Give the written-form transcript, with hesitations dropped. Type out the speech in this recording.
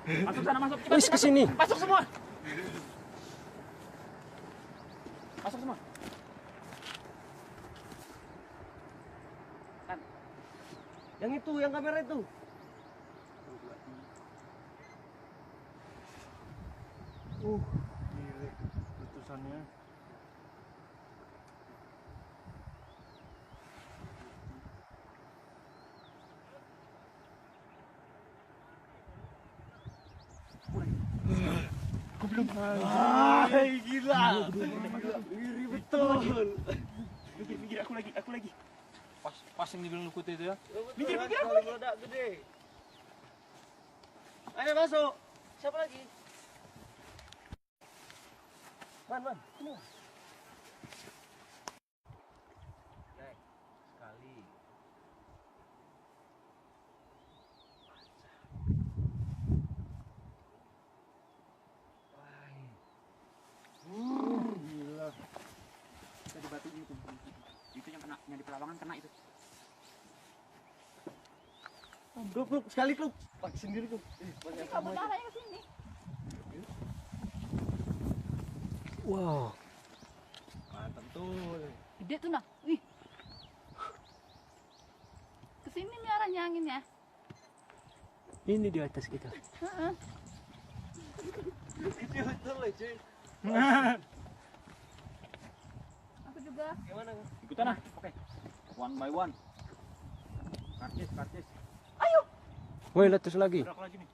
Masuk sana, masuk. Wis ke sini. Masuk semua. Masuk semua. Kan. Yang itu, yang kamera itu. Gile letusannya. Aku belum. Gila. Ngiri betul. Minggir, aku lagi. Pas yang dibilang lukut itu ya. Minggir aku lagi. Meledak gede. Ayo masuk. Siapa lagi? Man. Sini. Naik. Sekali. Gila. Tadi batu itu. Itu yang kena, yang di Pelawangan kena itu. Klub, sekali klub. Pakai sendiri klub. Banyak Kabut arahnya ke sini. Wow. Mantap tuh. Gede tuh nah. Wih. Kesini nih arahnya anginnya. Ini di atas kita. Heeh. Gede betul lah cuy. Aku juga. Gimana? Ikutan ah. Oke. One by one. Karcis. Ayo. Woi, letus lagi. Ada aku lagi nih.